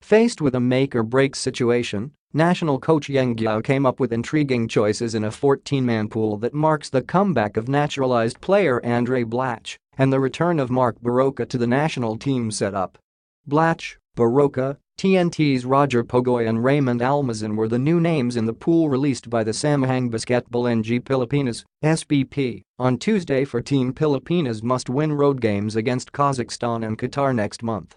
Faced with a make-or-break situation, national coach Yeng Guiao came up with intriguing choices in a 14-man pool that marks the comeback of naturalized player Andray Blatche and the return of Mark Barroca to the national team setup. Blatche, Barroca, TNT's Roger Pogoy and Raymond Almazan were the new names in the pool released by the Samahang Basketbol ng Pilipinas (SBP) on Tuesday for Team Pilipinas must-win road games against Kazakhstan and Qatar next month.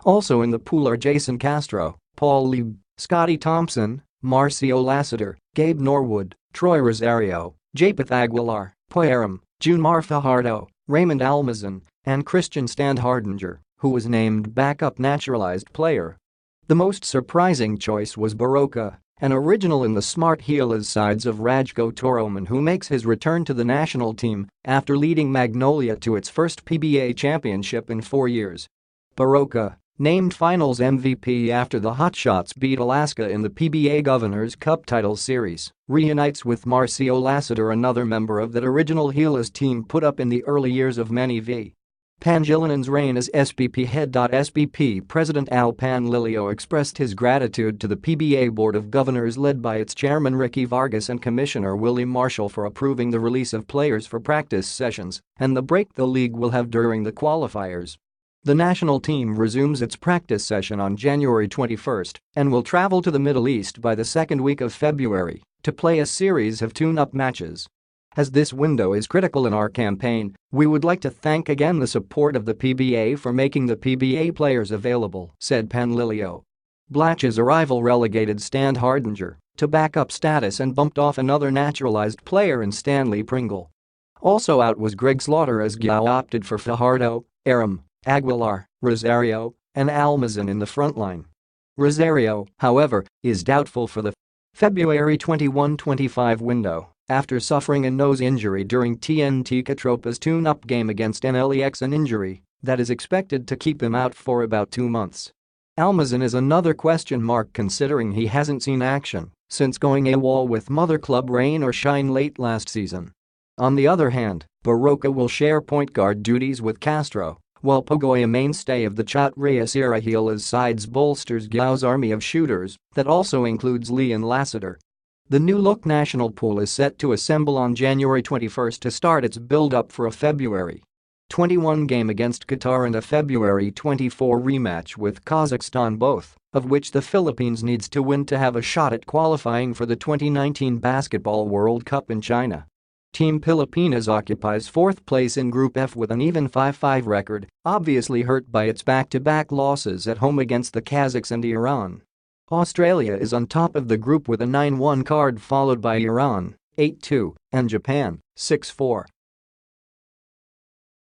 Also in the pool are Jayson Castro, Paul Lieb, Scottie Thompson, Marcio Lassiter, Gabe Norwood, Troy Rosario, Japeth Aguilar, Erram, Junmar Fajardo, Raymond Almazan, and Christian Standhardinger, who was named backup naturalized player. The most surprising choice was Barroca, an original in the Smart Gilas sides of Rajko Toroman, who makes his return to the national team after leading Magnolia to its first PBA championship in 4 years. Barroca, named Finals MVP after the Hotshots beat Alaska in the PBA Governor's Cup title series, reunites with Marcio Lassiter, another member of that original Gilas team put up in the early years of Manny V. Pangilinan's reign as SBP head. SBP President Al Panlilio expressed his gratitude to the PBA Board of Governors led by its chairman Ricky Vargas and Commissioner Willie Marshall for approving the release of players for practice sessions and the break the league will have during the qualifiers. The national team resumes its practice session on January 21 and will travel to the Middle East by the second week of February to play a series of tune-up matches. As this window is critical in our campaign, we would like to thank again the support of the PBA for making the PBA players available, said Panlilio. Blatche's arrival relegated Standhardinger to backup status and bumped off another naturalized player in Stanley Pringle. Also out was Greg Slaughter as Guiao opted for Fajardo, Erram, Aguilar, Rosario, and Almazan in the frontline. Rosario, however, is doubtful for the February 21-25 window after suffering a nose injury during TNT Catropa's tune-up game against NLEX, an injury that is expected to keep him out for about 2 months. Almazan is another question mark considering he hasn't seen action since going AWOL with mother club Rain or Shine late last season. On the other hand, Barroca will share point guard duties with Castro, while Pogoy, a mainstay of the Chat Reyes era Gilas sides, bolsters Guiao's army of shooters that also includes Lee and Lassiter. The new-look national pool is set to assemble on January 21 to start its build-up for a February 21 game against Qatar and a February 24 rematch with Kazakhstan, both of which the Philippines needs to win to have a shot at qualifying for the 2019 Basketball World Cup in China. Team Pilipinas occupies 4th place in Group F with an even 5-5 record, obviously hurt by its back-to-back losses at home against the Kazakhs and Iran. Australia is on top of the group with a 9-1 card, followed by Iran, 8-2, and Japan, 6-4.